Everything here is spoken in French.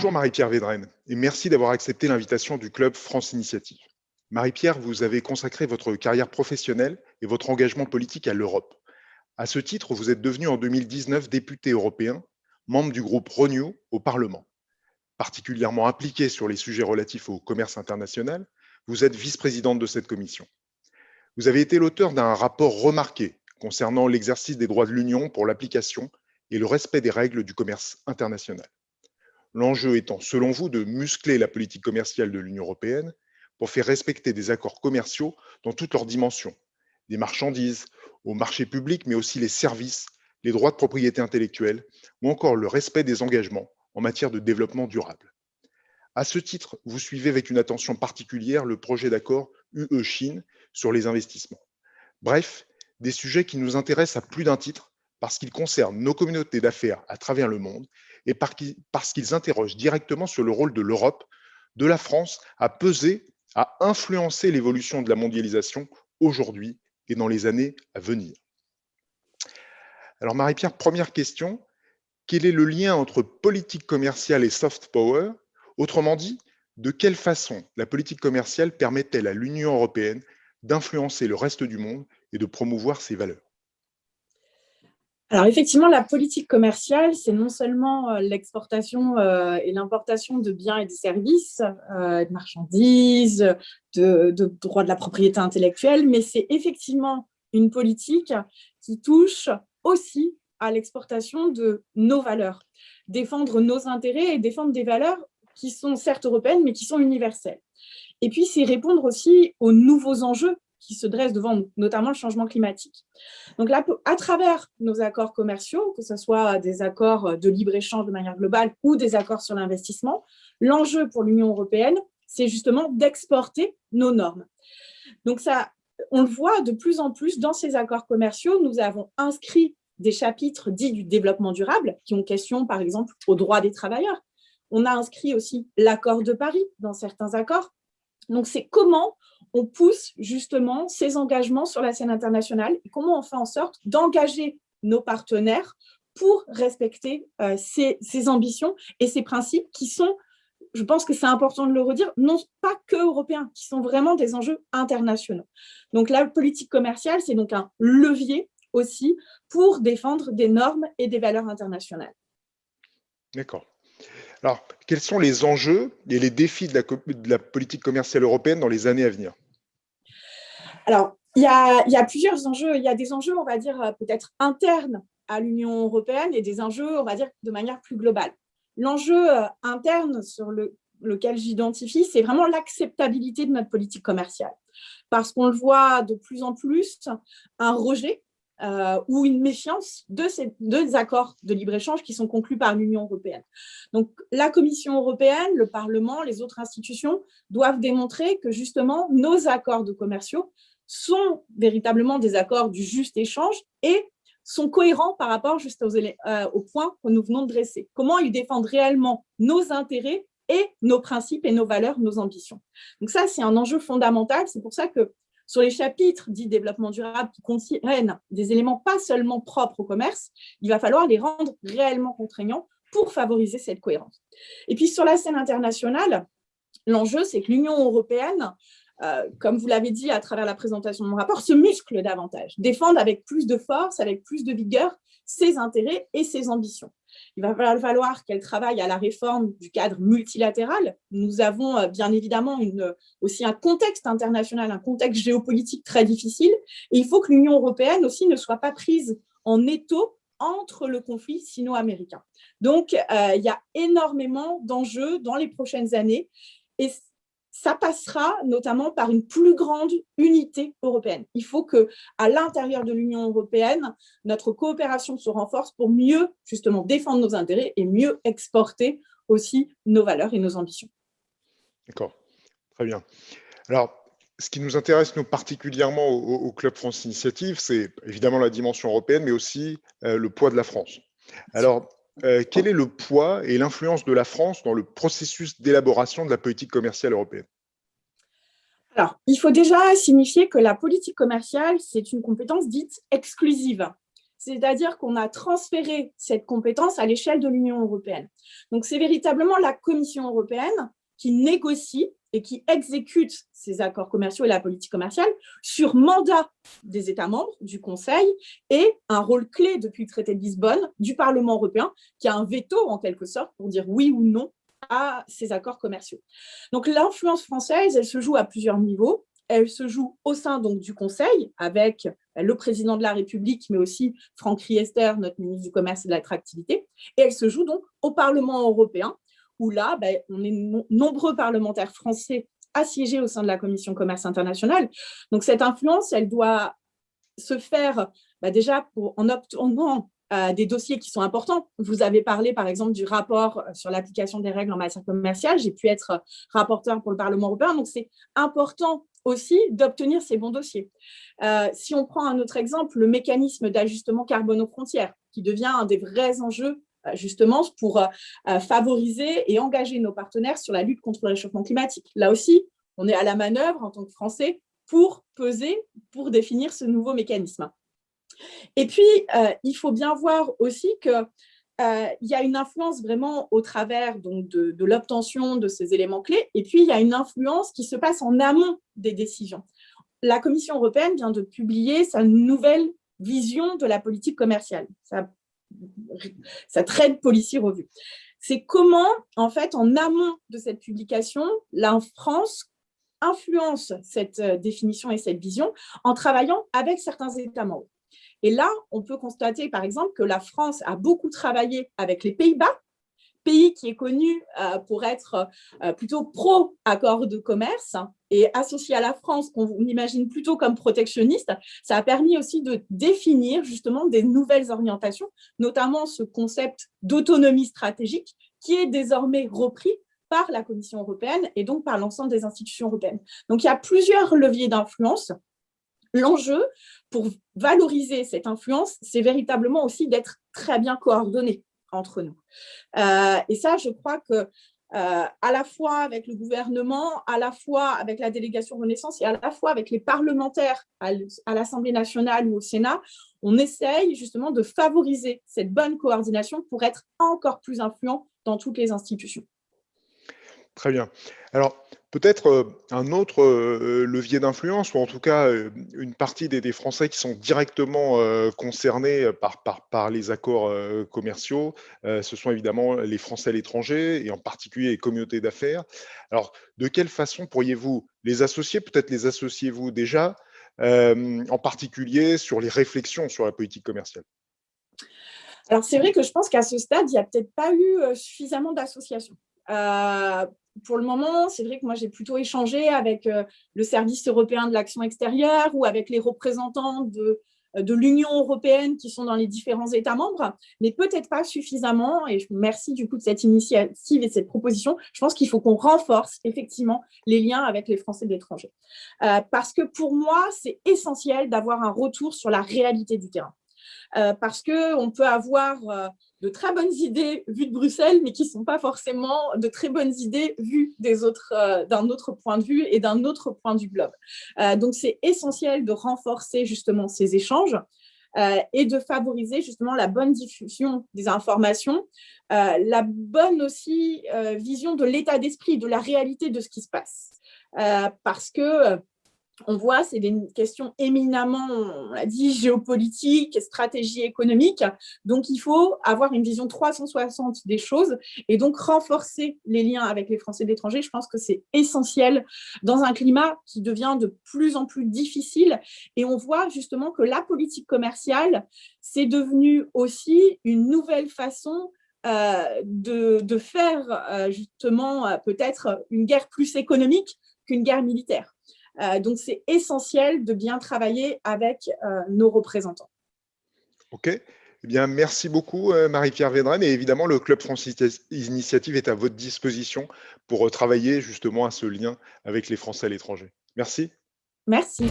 Bonjour Marie-Pierre Védrenne et merci d'avoir accepté l'invitation du Club France Initiative. Marie-Pierre, vous avez consacré votre carrière professionnelle et votre engagement politique à l'Europe. À ce titre, vous êtes devenu en 2019 député européen, membre du groupe Renew au Parlement. Particulièrement impliqué sur les sujets relatifs au commerce international, vous êtes vice-présidente de cette commission. Vous avez été l'auteur d'un rapport remarqué concernant l'exercice des droits de l'Union pour l'application et le respect des règles du commerce international. L'enjeu étant, selon vous, de muscler la politique commerciale de l'Union européenne pour faire respecter des accords commerciaux dans toutes leurs dimensions, des marchandises au marché public, mais aussi les services, les droits de propriété intellectuelle ou encore le respect des engagements en matière de développement durable. À ce titre, vous suivez avec une attention particulière le projet d'accord UE-Chine sur les investissements. Bref, des sujets qui nous intéressent à plus d'un titre parce qu'ils concernent nos communautés d'affaires à travers le monde et parce qu'ils interrogent directement sur le rôle de l'Europe, de la France à peser, à influencer l'évolution de la mondialisation aujourd'hui et dans les années à venir. Alors Marie-Pierre, première question, quel est le lien entre politique commerciale et soft power? Autrement dit, de quelle façon la politique commerciale permet-elle à l'Union européenne d'influencer le reste du monde et de promouvoir ses valeurs? Alors effectivement, la politique commerciale, c'est non seulement l'exportation et l'importation de biens et de services, de marchandises, de droits de la propriété intellectuelle, mais c'est effectivement une politique qui touche aussi à l'exportation de nos valeurs, défendre nos intérêts et défendre des valeurs qui sont certes européennes, mais qui sont universelles. Et puis, c'est répondre aussi aux nouveaux enjeux qui se dressent devant nous, notamment le changement climatique. Donc là, à travers nos accords commerciaux, que ce soit des accords de libre-échange de manière globale ou des accords sur l'investissement, l'enjeu pour l'Union européenne, c'est justement d'exporter nos normes. Donc ça, on le voit de plus en plus dans ces accords commerciaux, nous avons inscrit des chapitres dits du développement durable qui ont question, par exemple, aux droits des travailleurs. On a inscrit aussi l'accord de Paris dans certains accords. Donc, c'est comment on pousse justement ces engagements sur la scène internationale et comment on fait en sorte d'engager nos partenaires pour respecter ces ambitions et ces principes qui sont, je pense que c'est important de le redire, non pas que européens, qui sont vraiment des enjeux internationaux. Donc, la politique commerciale, c'est donc un levier aussi pour défendre des normes et des valeurs internationales. D'accord. Alors, quels sont les enjeux et les défis de la politique commerciale européenne dans les années à venir? Alors, il y a plusieurs enjeux. Il y a des enjeux, on va dire, peut-être internes à l'Union européenne et des enjeux, on va dire, de manière plus globale. L'enjeu interne sur lequel j'identifie, c'est vraiment l'acceptabilité de notre politique commerciale. Parce qu'on le voit de plus en plus, un rejet ou une méfiance de ces deux accords de libre-échange qui sont conclus par l'Union européenne. Donc, la Commission européenne, le Parlement, les autres institutions doivent démontrer que justement nos accords de commerciaux sont véritablement des accords du juste échange et sont cohérents par rapport juste aux points que nous venons de dresser. Comment ils défendent réellement nos intérêts et nos principes et nos valeurs, nos ambitions. Donc ça, c'est un enjeu fondamental. C'est pour ça que sur les chapitres dits développement durable qui contiennent des éléments pas seulement propres au commerce, il va falloir les rendre réellement contraignants pour favoriser cette cohérence. Et puis sur la scène internationale, l'enjeu, c'est que l'Union européenne, comme vous l'avez dit à travers la présentation de mon rapport, se muscle davantage, défende avec plus de force, avec plus de vigueur ses intérêts et ses ambitions. Il va falloir qu'elle travaille à la réforme du cadre multilatéral. Nous avons bien évidemment aussi un contexte international, un contexte géopolitique très difficile. Et il faut que l'Union européenne aussi ne soit pas prise en étau entre le conflit sino-américain. Donc, il y a énormément d'enjeux dans les prochaines années. Et ça passera notamment par une plus grande unité européenne. Il faut qu'à l'intérieur de l'Union européenne, notre coopération se renforce pour mieux justement défendre nos intérêts et mieux exporter aussi nos valeurs et nos ambitions. D'accord, très bien. Alors, ce qui nous intéresse nous particulièrement au Club France Initiative, c'est évidemment la dimension européenne, mais aussi le poids de la France. Alors, quel est le poids et l'influence de la France dans le processus d'élaboration de la politique commerciale européenne? Alors, il faut déjà signifier que la politique commerciale, c'est une compétence dite exclusive. C'est-à-dire qu'on a transféré cette compétence à l'échelle de l'Union européenne. Donc, c'est véritablement la Commission européenne qui négocie et qui exécute ces accords commerciaux et la politique commerciale sur mandat des États membres, du Conseil, et un rôle clé depuis le traité de Lisbonne du Parlement européen, qui a un veto en quelque sorte pour dire oui ou non à ces accords commerciaux. Donc l'influence française, elle se joue à plusieurs niveaux. Elle se joue au sein donc du Conseil avec le président de la République, mais aussi Franck Riester, notre ministre du Commerce et de l'Attractivité. Et elle se joue donc au Parlement européen, où là, on est nombreux parlementaires français assiégés au sein de la Commission Commerce international. Donc cette influence, elle doit se faire déjà en obtenant des dossiers qui sont importants. Vous avez parlé, par exemple, du rapport sur l'application des règles en matière commerciale. J'ai pu être rapporteur pour le Parlement européen, donc c'est important aussi d'obtenir ces bons dossiers. Si on prend un autre exemple, le mécanisme d'ajustement carbone aux frontières, qui devient un des vrais enjeux justement pour favoriser et engager nos partenaires sur la lutte contre le réchauffement climatique. Là aussi, on est à la manœuvre en tant que Français pour peser, pour définir ce nouveau mécanisme. Et puis, il faut bien voir aussi qu'il y a une influence vraiment au travers donc, de l'obtention de ces éléments clés, et puis il y a une influence qui se passe en amont des décisions. La Commission européenne vient de publier sa nouvelle vision de la politique commerciale, sa trade policy review. C'est comment, en fait, en amont de cette publication, la France influence cette définition et cette vision en travaillant avec certains États membres. Et là, on peut constater, par exemple, que la France a beaucoup travaillé avec les Pays-Bas, pays qui est connu pour être plutôt pro-accord de commerce et associé à la France, qu'on imagine plutôt comme protectionniste. Ça a permis aussi de définir justement des nouvelles orientations, notamment ce concept d'autonomie stratégique qui est désormais repris par la Commission européenne et donc par l'ensemble des institutions européennes. Donc, il y a plusieurs leviers d'influence. L'enjeu pour valoriser cette influence, c'est véritablement aussi d'être très bien coordonnés entre nous. Et ça, je crois que à la fois avec le gouvernement, à la fois avec la délégation Renaissance et à la fois avec les parlementaires à l'Assemblée nationale ou au Sénat, on essaye justement de favoriser cette bonne coordination pour être encore plus influent dans toutes les institutions. Très bien. Alors, peut-être un autre levier d'influence, ou en tout cas une partie des Français qui sont directement concernés par les accords commerciaux, ce sont évidemment les Français à l'étranger, et en particulier les communautés d'affaires. Alors, de quelle façon pourriez-vous les associer? Peut-être les associez-vous déjà, en particulier sur les réflexions sur la politique commerciale? Alors, c'est vrai que je pense qu'à ce stade, il n'y a peut-être pas eu suffisamment d'associations. Pour le moment, c'est vrai que moi, j'ai plutôt échangé avec le service européen de l'action extérieure ou avec les représentants de l'Union européenne qui sont dans les différents États membres, mais peut-être pas suffisamment. Et je vous remercie du coup de cette initiative et de cette proposition. Je pense qu'il faut qu'on renforce effectivement les liens avec les Français de l'étranger. Parce que pour moi, c'est essentiel d'avoir un retour sur la réalité du terrain. Parce qu'on peut avoir de très bonnes idées vues de Bruxelles, mais qui ne sont pas forcément de très bonnes idées vues d'un autre point de vue et d'un autre point du globe. Donc, c'est essentiel de renforcer justement ces échanges et de favoriser justement la bonne diffusion des informations, la bonne aussi vision de l'état d'esprit, de la réalité de ce qui se passe. Parce que on voit, c'est des questions éminemment, on l'a dit, géopolitiques, stratégie économique. Donc, il faut avoir une vision 360 des choses et donc renforcer les liens avec les Français de l'étranger. Je pense que c'est essentiel dans un climat qui devient de plus en plus difficile. Et on voit justement que la politique commerciale, c'est devenu aussi une nouvelle façon de faire justement peut-être une guerre plus économique qu'une guerre militaire. Donc, c'est essentiel de bien travailler avec nos représentants. OK. Eh bien, merci beaucoup, Marie-Pierre Védrenne. Et évidemment, le Club France Initiative est à votre disposition pour travailler justement à ce lien avec les Français à l'étranger. Merci. Merci.